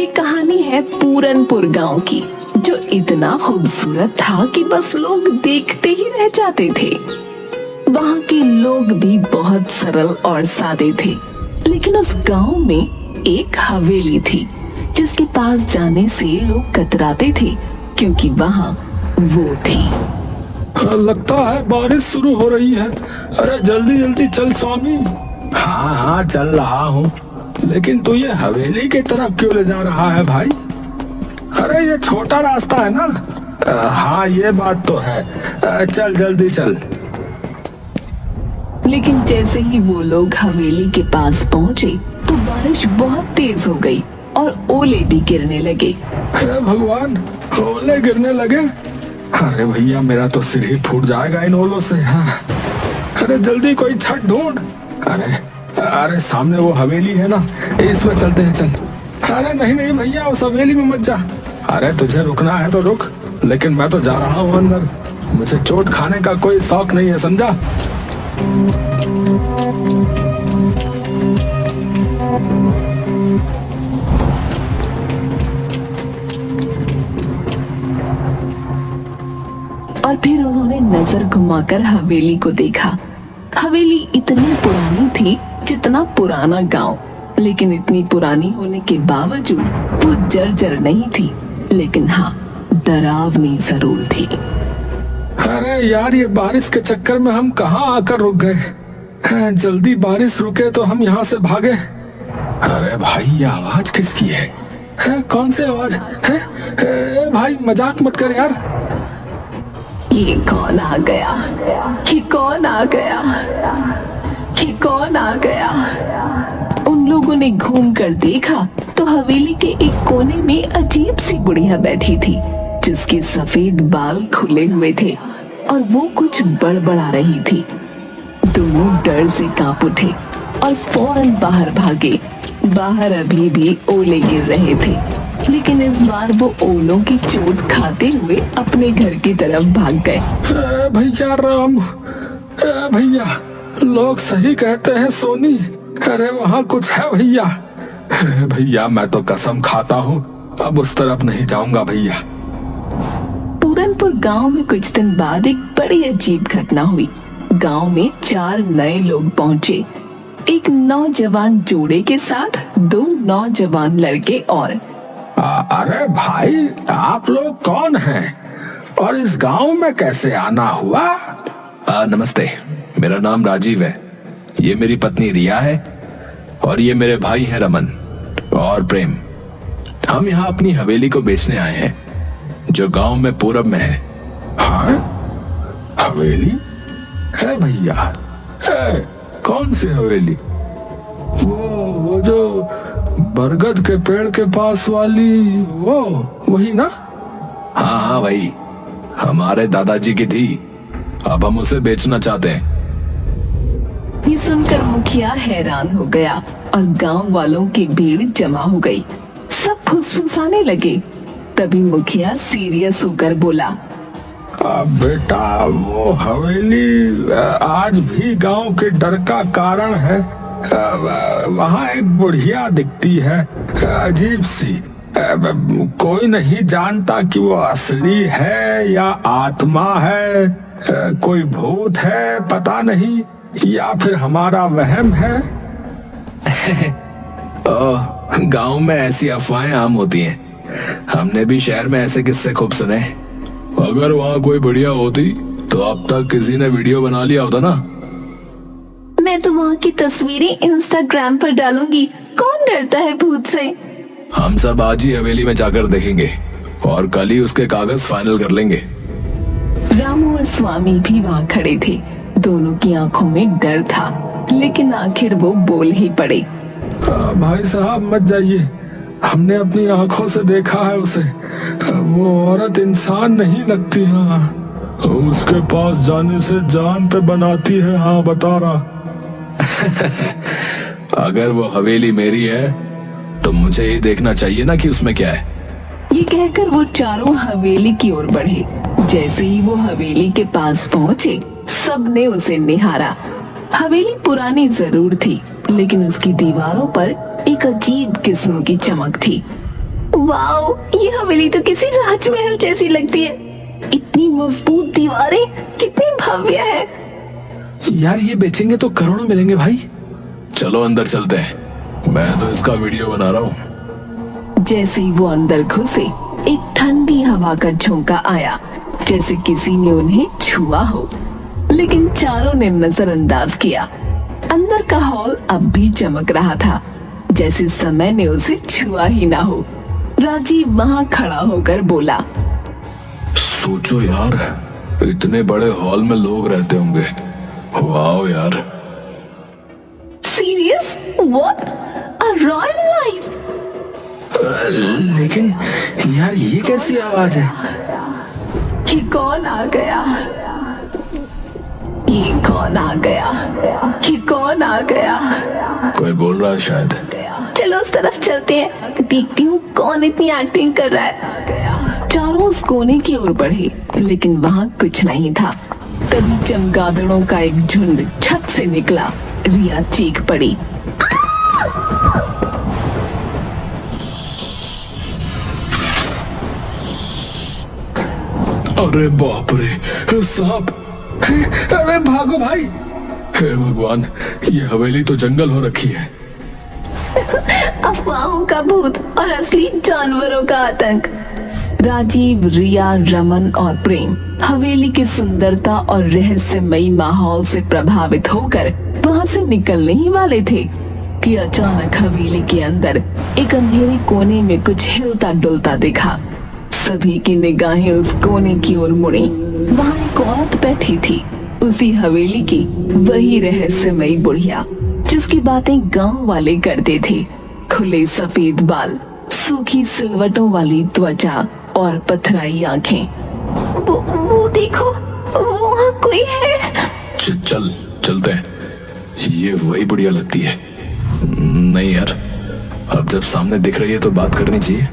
ये कहानी है पूरनपुर गांव की, जो इतना खूबसूरत था कि बस लोग देखते ही रह जाते थे। वहाँ के लोग भी बहुत सरल और सादे थे, लेकिन उस गांव में एक हवेली थी जिसके पास जाने से लोग कतराते थे, क्योंकि वहाँ वो थी। लगता है बारिश शुरू हो रही है। अरे जल्दी जल्दी चल स्वामी। हाँ हाँ चल रहा हूँ, लेकिन तू ये हवेली की तरफ क्यों ले जा रहा है भाई? अरे ये छोटा रास्ता है ना। हाँ ये बात तो है। चल जल्दी चल। लेकिन जैसे ही वो लोग हवेली के पास पहुँचे तो बारिश बहुत तेज हो गई और ओले भी गिरने लगे। अरे भगवान, ओले गिरने लगे। अरे भैया मेरा तो सिर ही फूट जाएगा इन ओलों से। हाँ। अरे जल्दी कोई छत ढूंढ। अरे सामने वो हवेली है ना, इसमें चलते हैं चल। अरे नहीं नहीं भैया, उस हवेली में मत जा। अरे तुझे रुकना है तो रुक, लेकिन मैं तो जा रहा हूँ अंदर। मुझे चोट खाने का कोई शौक नहीं है, समझा? और फिर उन्होंने नजर घुमाकर हवेली को देखा। हवेली इतनी पुरानी थी जितना पुराना गांव, लेकिन इतनी पुरानी होने के बावजूद वो जर्जर नहीं थी, लेकिन हाँ डरावनी जरूर थी। अरे यार, ये बारिश के चक्कर में हम कहाँ आकर रुक गए। जल्दी बारिश रुके तो हम यहाँ से भागे। अरे भाई ये आवाज किसकी है? कौन सी आवाज है? भाई मजाक मत कर यार। ये कौन आ गया? ये कौन आ गया? ये कौन आ गया? उन लोगों ने घूम कर देखा तो हवेली के एक कोने में अजीब सी बुढ़िया बैठी थी, जिसके सफेद बाल खुले हुए थे और वो कुछ बड़बड़ा रही थी। दोनों डर से कांप उठे और फौरन बाहर भागे। बाहर अभी भी ओले गिर रहे थे, लेकिन इस बार वो ओलों की चोट खाते हुए अपने घर की तरफ भाग गए। भैया राम, भैया लोग सही कहते हैं सोनी। अरे वहाँ कुछ है भैया। भैया मैं तो कसम खाता हूँ अब उस तरफ नहीं जाऊंगा भैया। पूरनपुर गांव में कुछ दिन बाद एक बड़ी अजीब घटना हुई। गांव में 4 नए लोग पहुंचे, एक नौजवान जोड़े के साथ 2 नौजवान लड़के और अरे भाई आप लोग कौन हैं और इस गांव में कैसे आना हुआ? नमस्ते, मेरा नाम राजीव है। ये मेरी पत्नी रिया है और ये मेरे भाई हैं रमन और प्रेम। हम यहाँ अपनी हवेली को बेचने आए हैं, जो गांव में पूरब में है। हाँ हवेली है भैया? है? कौन सी हवेली? वो जो बरगद के पेड़ के पास वाली, वो वही ना? हाँ हाँ वही, हमारे दादाजी की थी, अब हम उसे बेचना चाहते हैं। ये सुनकर मुखिया हैरान हो गया और गांव वालों की भीड़ जमा हो गई। सब फुसफुसाने लगे। तभी मुखिया सीरियस होकर बोला, बेटा वो हवेली आज भी गांव के डर का कारण है। वहाँ एक बुढ़िया दिखती है, अजीब सी। कोई नहीं जानता कि वो असली है या आत्मा है, कोई भूत है पता नहीं, या फिर हमारा वहम है। गांव में ऐसी अफवाहें आम होती हैं। हमने भी शहर में ऐसे किस्से खूब सुने। अगर वहाँ कोई बढ़िया होती तो अब तक किसी ने वीडियो बना लिया होता ना। मैं तो वहाँ की तस्वीरें इंस्टाग्राम पर डालूंगी, कौन डरता है भूत से। हम सब आज ही हवेली में जाकर देखेंगे और कल ही उसके कागज फाइनल कर लेंगे। रामू और स्वामी भी वहाँ खड़े थे। दोनों की आंखों में डर था, लेकिन आखिर वो बोल ही पड़े। भाई साहब मत जाइए, हमने अपनी आंखों से देखा है उसे। वो औरत इंसान नहीं लगती। हाँ उसके पास जाने से जान पे बनाती है। हाँ बता रहा। अगर वो हवेली मेरी है तो मुझे ये देखना चाहिए ना कि उसमें क्या है। ये कहकर वो चारों हवेली की ओर बढ़े। जैसे ही वो हवेली के पास पहुँचे, सबने उसे निहारा। हवेली पुरानी जरूर थी, लेकिन उसकी दीवारों पर एक अजीब किस्म की चमक थी। वाओ, ये हवेली तो किसी राजमहल जैसी लगती है। इतनी मजबूत दीवारें, कितनी भव्य है। यार ये बेचेंगे तो करोड़ों मिलेंगे भाई। चलो अंदर चलते हैं, मैं तो इसका वीडियो बना रहा हूँ। जैसे ही वो अंदर घुसे, एक ठंडी हवा का झोंका आया, जैसे किसी ने उन्हें छुआ हो, लेकिन चारों ने नजरअंदाज किया। अंदर का हॉल अब भी चमक रहा था, जैसे समय ने उसे छुआ ही ना हो। राजीव वहां खड़ा होकर बोला, सोचो यार, इतने बड़े हॉल में लोग रहते होंगे। वाओ यार। Serious? What? A royal life? लेकिन यार ये कैसी आवाज है? ये कौन आ गया? ये कौन आ गया? ये कौन आ गया? कोई बोल रहा है शायद। चलो उस तरफ चलते हैं, देखती हूँ कौन इतनी एक्टिंग कर रहा है। चारों उस कोने की ओर बढ़े, लेकिन वहाँ कुछ नहीं था। तभी चमगादड़ों का एक झुंड छत से निकला। रिया चीख पड़ी। अरे बाप रे, सांप! अरे भागो भाई! हे भगवान, ये हवेली तो जंगल हो रखी है। अफवाहों का भूत और असली जानवरों का आतंक। राजीव, रिया, रमन और प्रेम हवेली की सुंदरता और रहस्यमयी माहौल से प्रभावित होकर वहां से निकलने ही वाले थे कि अचानक हवेली के अंदर एक अंधेरे कोने में कुछ हिलता डुलता दिखा। सभी की निगाहें उस कोने की ओर मुड़ी। वहां एक औरत बैठी थी, उसी हवेली की, वही रहस्यमयी बुढ़िया जिसकी बातें गांव वाले करते थे। खुले सफेद बाल, सूखी सिलवटों वाली त्वचा और पथराई आंखें। वो देखो, वहाँ कोई है। चलते हैं। ये वही बुढ़िया लगती है। नहीं यार, अब जब सामने दिख रही है तो बात करनी चाहिए।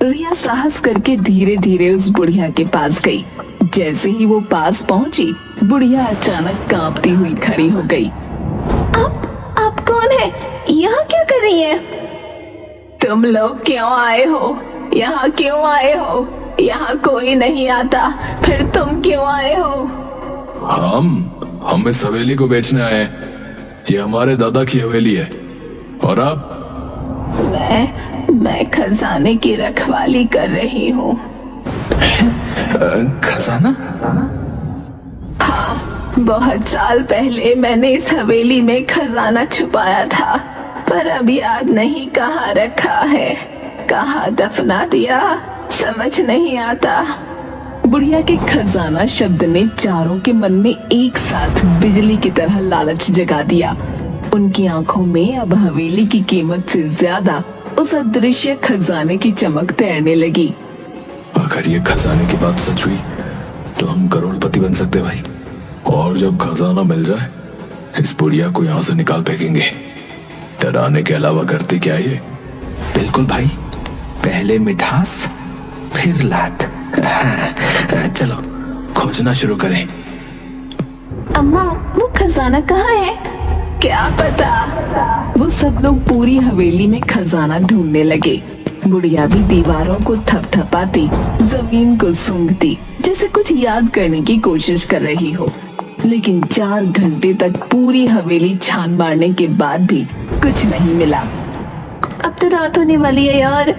रिया साहस करके धीरे धीरे उस बुढ़िया के पास गई। जैसे ही वो पास पहुंची, बुढ़िया अचानक कांपती हुई खड़ी हो गई। आप कौन है? यहाँ क्या कर रही है? तुम लोग क्यों आए हो? यहाँ क्यों आए हो? यहाँ कोई नहीं आता, फिर तुम क्यों आए हो? हम इस हवेली को बेचने आए हैं। ये हमारे दादा की हवेली है। और आप? मैं खजाने की रखवाली कर रही हूँ। खजाना? हाँ, बहुत साल पहले मैंने इस हवेली में खजाना छुपाया था, पर अब याद नहीं कहाँ रखा है, कहाँ दफना दिया, समझ नहीं आता। बुढ़िया के खजाना शब्द ने चारों के मन में एक साथ बिजली की तरह लालच जगा दिया। उनकी आंखों में अब हवेली की कीमत से ज्यादा उस अदृश्य खजाने की चमक तैरने लगी। अगर ये खजाने की बात सच हुई तो हम करोड़पति बन सकते भाई। और जब खजाना मिल जाए, इस बुढ़िया को यहाँ से निकाल फेंकेंगे। डराने के अलावा करती क्या ये? बिल्कुल भाई, पहले मिठास फिर लात। चलो खोजना शुरू करें। अम्मा, वो खजाना कहाँ है? क्या पता। वो सब लोग पूरी हवेली में खजाना ढूंढने लगे। बुढ़िया भी दीवारों को थपथपाती, जमीन को सूंघती, जैसे कुछ याद करने की कोशिश कर रही हो। लेकिन 4 घंटे तक पूरी हवेली छान मारने के बाद भी कुछ नहीं मिला। अब तो रात होने वाली है यार,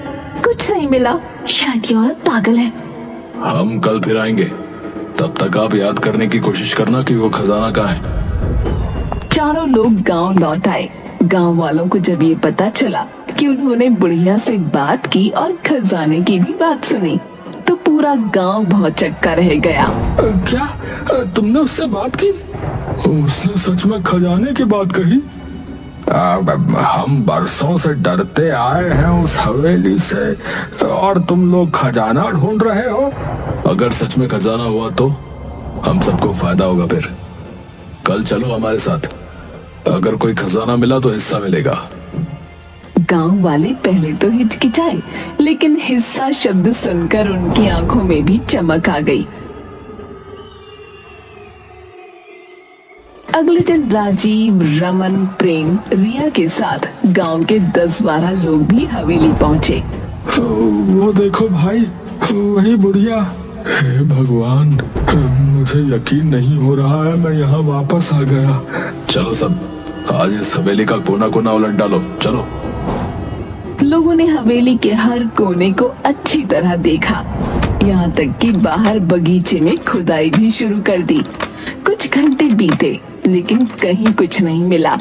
कुछ नहीं मिला। शायद ये औरत पागल है। हम कल फिर आएंगे, तब तक आप याद करने की कोशिश करना कि वो खजाना कहाँ है। चारों लोग गांव लौट आए। गांव वालों को जब ये पता चला कि उन्होंने बुढ़िया से बात की और खजाने की भी बात सुनी, तो पूरा गांव भौचक्का रह गया। क्या तुमने उससे बात की? उसने सच में खजाने की बात कही? हम बरसों से डरते आए हैं उस हवेली से, और तुम लोग खजाना ढूंढ रहे हो? अगर सच में खजाना हुआ तो हम सबको फायदा होगा। फिर कल चलो हमारे साथ, अगर कोई खजाना मिला तो हिस्सा मिलेगा। गांव वाले पहले तो हिचकिचाए, लेकिन हिस्सा शब्द सुनकर उनकी आंखों में भी चमक आ गई। अगले दिन राजीव, रमन, प्रेम, रिया के साथ गांव के 10-12 लोग भी हवेली पहुंचे। वो देखो भाई, वही बुढ़िया। हे भगवान, मुझे यकीन नहीं हो रहा है, मैं यहाँ वापस आ गया। चलो सब, आज इस हवेली का कोना कोना उलट डालो, चलो। लोगों ने हवेली के हर कोने को अच्छी तरह देखा, यहाँ तक कि बाहर बगीचे में खुदाई भी शुरू कर दी। कुछ घंटे बीते लेकिन कहीं कुछ नहीं मिला।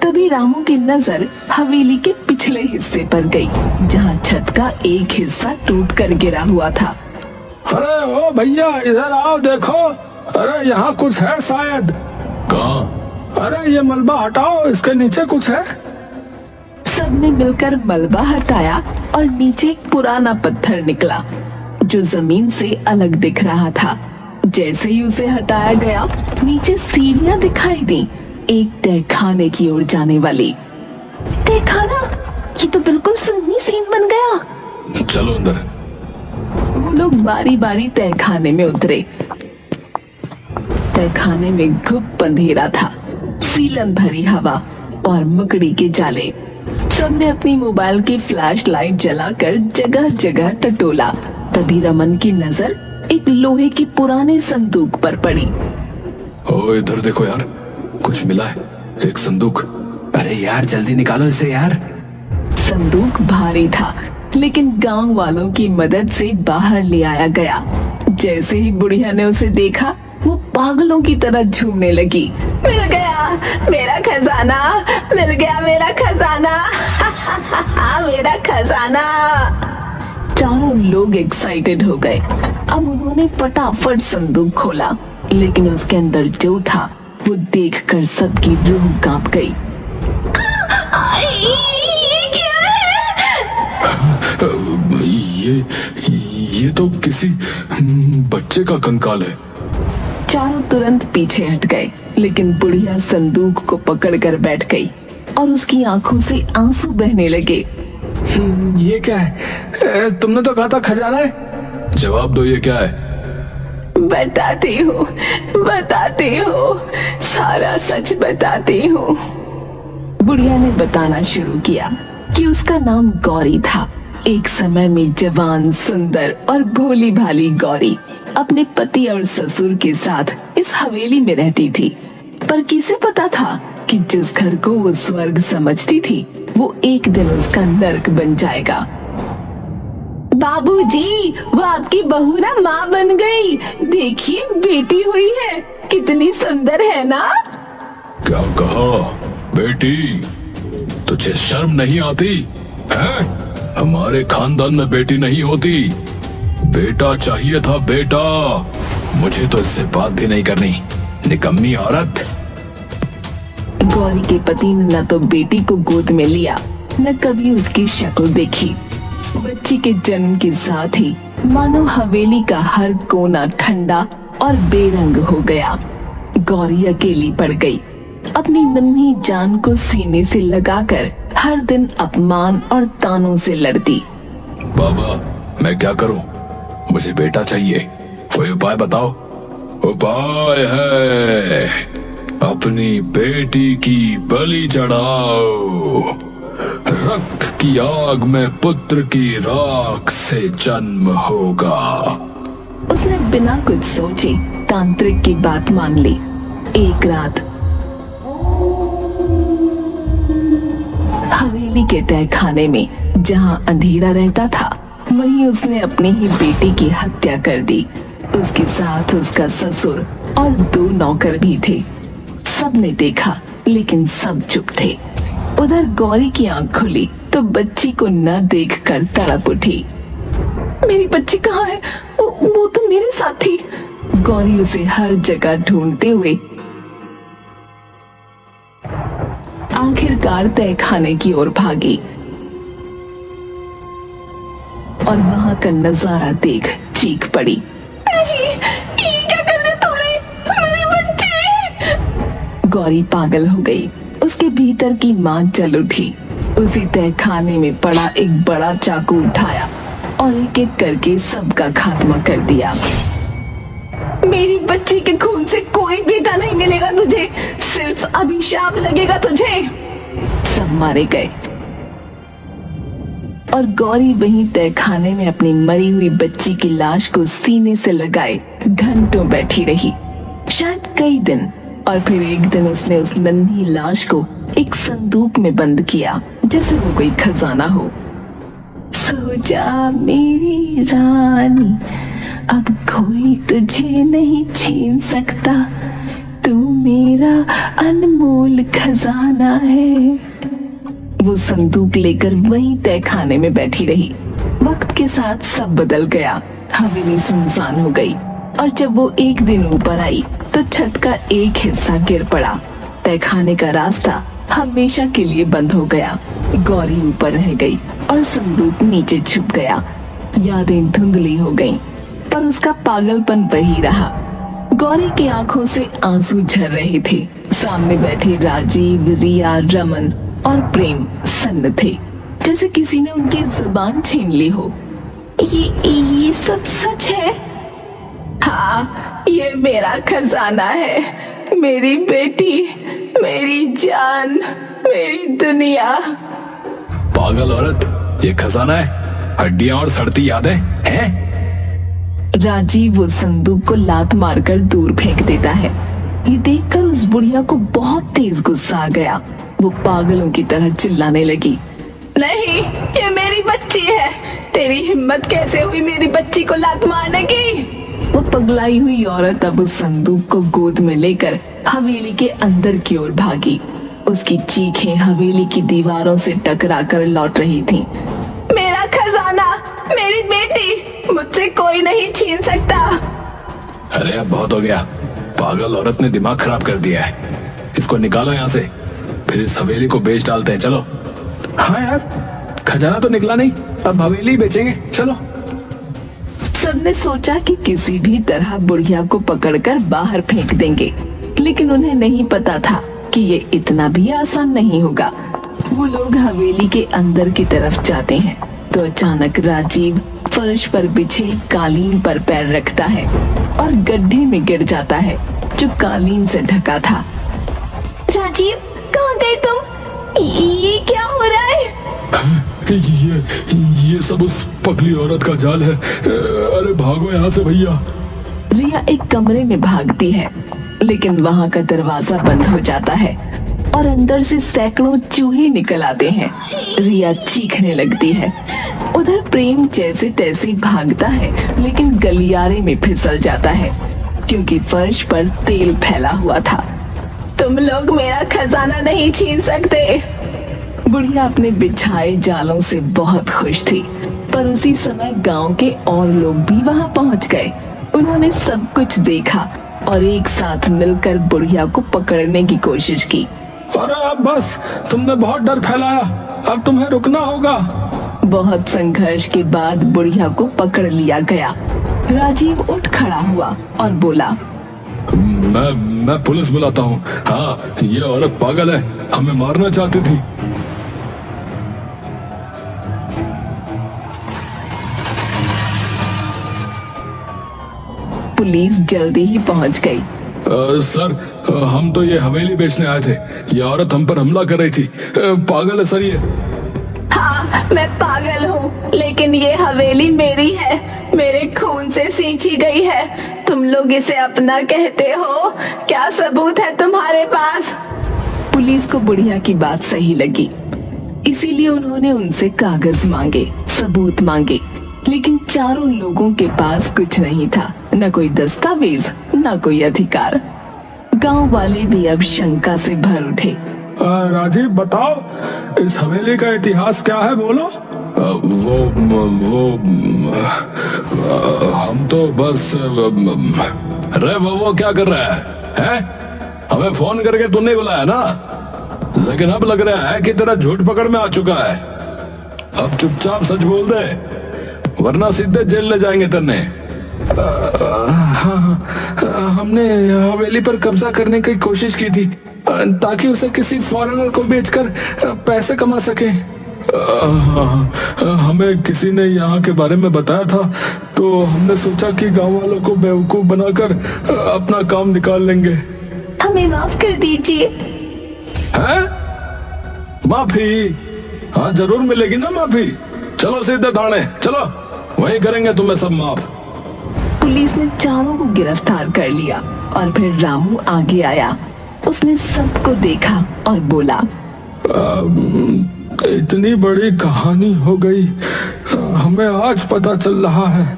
तभी रामू की नजर हवेली के पिछले हिस्से पर गई, जहाँ छत का एक हिस्सा टूट कर गिरा हुआ था। अरे ओ भैया, इधर आओ, देखो। अरे यहाँ कुछ है शायद। कहाँ? अरे ये मलबा हटाओ, इसके नीचे कुछ है। सबने मिलकर मलबा हटाया और नीचे एक पुराना पत्थर निकला जो जमीन से अलग दिख रहा था। जैसे ही उसे हटाया गया, नीचे सीढ़ियां दिखाई दी, एक तहखाने की ओर जाने वाली। तहखाना? ये तो बिल्कुल फिल्मी सीन बन गया। चलो अंदर। वो लोग बारी बारी तहखाने में उतरे। तहखाने में गुप्त अंधेरा था, सीलन भरी हवा और मकड़ी के जाले। सबने अपनी मोबाइल की फ्लैश लाइट जलाकर जगह जगह टटोला। तभी रमन की नजर एक लोहे के पुराने संदूक पर पड़ी। ओ इधर देखो यार, कुछ मिला है, एक संदूक। अरे यार जल्दी निकालो इसे यार। संदूक भारी था, लेकिन गांव वालों की मदद से बाहर ले आया गया। जैसे ही बुढ़िया ने उसे देखा, वो पागलों की तरह झूमने लगी। मिल गया मेरा खजाना, मिल गया मेरा खजाना, मेरा खजाना। चारों लोग एक्साइटेड हो गए। अब उन्होंने फटाफट संदूक खोला, लेकिन उसके अंदर जो था वो देखकर सबकी रूह कांप गई। ये क्या है? ये तो किसी बच्चे का कंकाल है। चारों तुरंत पीछे हट गए, लेकिन बुढ़िया संदूक को पकड़कर बैठ गई और उसकी आंखों से आंसू बहने लगे। ये क्या है? तुमने तो कहा था खजाना है। जवाब दो, ये क्या है? बताती हूँ, सारा सच बताती हूँ। बुढ़िया ने बताना शुरू किया कि उसका नाम गौरी था। एक समय में जवान, सुंदर और भोली भाली गौरी अपने पति और ससुर के साथ इस हवेली में रहती थी। पर किसे पता था कि जिस घर को वो स्वर्ग समझती थी, वो एक दिन उसका नर्क बन जाएगा। बाबूजी, वो आपकी बहू ना माँ बन गई। देखिए, बेटी हुई है, कितनी सुंदर है ना। क्या कहा? बेटी? तुझे शर्म नहीं आती है? हमारे खानदान में बेटी नहीं होती, बेटा चाहिए था, बेटा। मुझे तो इससे बात भी नहीं करनी, निकम्मी औरत। गौरी के पति ने न तो बेटी को गोद में लिया, न कभी उसकी शक्ल देखी। बच्ची के जन्म के साथ ही मानो हवेली का हर कोना ठंडा और बेरंग हो गया। गौरी अकेली पड़ गई, अपनी नन्ही जान को सीने से लगाकर हर दिन अपमान और तानों से लड़ती। बाबा, मैं क्या करूं? मुझे बेटा चाहिए, कोई उपाय बताओ। उपाय है, अपनी बेटी की बलि चढ़ाओ। रक्त की आग में पुत्र की राख से जन्म होगा। उसने बिना कुछ सोचे तांत्रिक की बात मान ली। एक रात हवेली के तहखाने में जहां अंधेरा रहता था, वहीं उसने अपनी ही बेटी की हत्या कर दी। उसके साथ उसका ससुर और 2 नौकर भी थे। सबने देखा, लेकिन सब चुप थे। उधर गौरी की आंख खुली तो बच्ची को न देखकर तड़प उठी। मेरी बच्ची कहाँ है? वो तो मेरे साथ थी। गौरी उसे हर जगह ढूंढते हुए आखिरकार तहखाने की ओर भागी और वहां का नजारा देख चीख पड़ी। नहीं, ये क्या कर दिया तुमने? मेरी बच्ची! गौरी पागल हो गई। उसके भीतर की मां जल उठी। उसी तहखाने में पड़ा एक बड़ा चाकू उठाया और एक एक करके सबका खात्मा कर दिया। मेरी बच्ची के खून से कोई बेटा नहीं मिलेगा तुझे, सिर्फ अभिशाप लगेगा तुझे। सब मारे गए। और गौरी वहीं तहखाने में अपनी मरी हुई बच्ची की लाश को सीने से लगाए घंटों बैठी रही, शायद कई दिन। और फिर एक दिन उसने उस नन्ही लाश को एक संदूक में बंद किया, जैसे वो कोई खजाना हो। सो जा मेरी रानी, अब कोई तुझे नहीं छीन सकता, तू मेरा अनमोल खजाना है। वो संदूक लेकर वहीं तहखाने में बैठी रही। वक्त के साथ सब बदल गया, हवेली सुनसान हो गई। और जब वो एक दिन ऊपर आई तो छत का एक हिस्सा गिर पड़ा। तहखाने का रास्ता हमेशा के लिए बंद हो गया। गौरी ऊपर रह गई और संदूक नीचे छुप गया। यादें धुंधली हो गईं, पर उसका पागलपन वही रहा। गौरी की आंखों से आंसू झर रहे थे। सामने बैठे राजीव, रिया, रमन और प्रेम सन्न थे, जैसे किसी ने उनकी जुबान छीन ली हो। ये सब सच है? हाँ, ये मेरा खजाना है, मेरी बेटी, मेरी जान, मेरी दुनिया। पागल औरत, ये खजाना है, हड्डियां और सड़ती यादें हैं? राजीव उस संदूक को लात मारकर दूर फेंक देता है। ये देखकर उस बुढ़िया को बहुत तेज गुस्सा आ गया। वो पागलों की तरह चिल्लाने लगी, नहीं, ये मेरी बच्ची है, तेरी हिम्मत कैसे हुई मेरी बच्ची को लात मारने की? वो पगलाई हुई औरत अब उस संदूक को गोद में लेकर हवेली के अंदर की ओर भागी। उसकी चीखें हवेली की दीवारों से टकराकर लौट रही थीं। मेरा खजाना, मेरी बेटी, मुझसे कोई नहीं छीन सकता। अरे अब बहुत हो गया, पागल औरत ने दिमाग खराब कर दिया है। इसको निकालो यहाँ से, फिर इस हवेली को बेच डालते हैं। चलो। हाँ यार, खजाना तो निकला नहीं, अब हवेली बेचेंगे, चलो। सबने सोचा कि किसी भी तरह बुढ़िया को पकड़कर बाहर फेंक देंगे, लेकिन उन्हें नहीं पता था कि ये इतना भी आसान नहीं होगा। वो लोग हवेली के अंदर की तरफ जाते हैं तो अचानक राजीव फर्श पर बिछे कालीन पर पैर रखता है और गड्ढे में गिर जाता है जो कालीन से ढका था। राजीव, कहाँ गए तुम? ये क्या हो रहा है? ये सब उस पगली औरत का जाल है। अरे भागो यहाँ से भैया। रिया एक कमरे में भागती है, लेकिन वहाँ का दरवाजा बंद हो जाता है और अंदर से सैकड़ों चूहे निकल आते हैं। रिया चीखने लगती है। उधर प्रेम जैसे तैसे भागता है, लेकिन गलियारे में फिसल जाता है क्योंकि फर्श पर तेल फैला हुआ था। तुम लोग मेरा खजाना नहीं छीन सकते। बुढ़िया अपने बिछाए जालों से बहुत खुश थी, पर उसी समय गांव के और लोग भी वहां पहुंच गए। उन्होंने सब कुछ देखा और एक साथ मिलकर बुढ़िया को पकड़ने की कोशिश की। अरे अब बस, तुमने बहुत डर फैलाया, अब तुम्हें रुकना होगा। बहुत संघर्ष के बाद बुढ़िया को पकड़ लिया गया। राजीव उठ खड़ा हुआ और बोला, मैं पुलिस बुलाता हूँ। हाँ, ये औरत पागल है, हमें मारना चाहती थी। पुलिस जल्दी ही पहुंच गई। सर, हम तो ये हवेली बेचने आए थे। ये औरत हम पर हमला कर रही थी। पागल है सर ये। हाँ, मैं पागल हूँ, लेकिन ये हवेली मेरी है, मेरे खून से सींची गई है। तुम लोग इसे अपना कहते हो? क्या सबूत है तुम्हारे पास? पुलिस को बुढ़िया की बात सही लगी, इसीलिए उन्होंने उनसे कागज मांगे, सबूत मांगे, लेकिन चारों लोगों के पास कुछ नहीं था, न कोई दस्तावेज, न कोई अधिकार। गांव वाले भी अब शंका से भर उठे। राजीव, बताओ, इस हवेली का इतिहास क्या है, बोलो। वो हम तो बस अरे वो क्या कर रहा है? हमें फोन करके तूने बुलाया ना, लेकिन अब लग रहा है कि तेरा झूठ पकड़ में आ चुका है। अब चुपचाप सच बोल दे, वरना सीधे जेल ले जाएंगे तेने। हाँ, हमने हवेली पर कब्जा करने की कोशिश की थी ताकि उसे किसी फॉरेनर को बेचकर पैसे कमा सके। हमें किसी ने यहाँ के बारे में बताया था, तो हमने सोचा कि गांव वालों को बेवकूफ बनाकर अपना काम निकाल लेंगे। हमें माफ कर दीजिए। हैं? माफी? हाँ, जरूर मिलेगी ना माफी। चलो सीधे थाने चलो, वहीं करेंगे तुम्हें सब माफ। पुलिस ने चारों को गिरफ्तार कर लिया और फिर रामू आगे आया। उसने सबको देखा और बोला, इतनी बड़ी कहानी हो गई, हमें आज पता चल रहा है।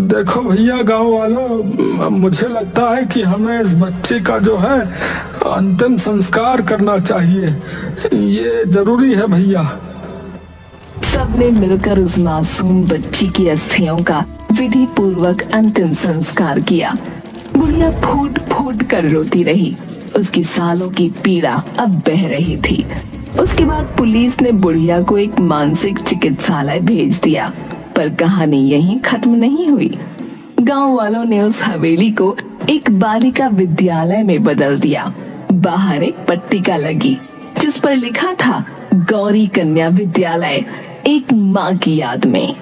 देखो भैया गांव वालों, मुझे लगता है कि हमें इस बच्चे का जो है अंतिम संस्कार करना चाहिए, ये जरूरी है भैया। सबने मिलकर उस मासूम बच्ची की अस्थियों का विधि पूर्वक अंतिम संस्कार किया। बुढ़िया फूट फूट कर रोती रही। उसकी सालों की पीड़ा अब बह रही थी। उसके बाद पुलिस ने बुढ़िया को एक मानसिक चिकित्सालय भेज दिया, पर कहानी यहीं खत्म नहीं हुई। गांव वालों ने उस हवेली को एक बालिका विद्यालय में बदल दिया। बाहर एक पट्टिका लगी जिस पर लिखा था, गौरी कन्या विद्यालय, एक माँ की याद में।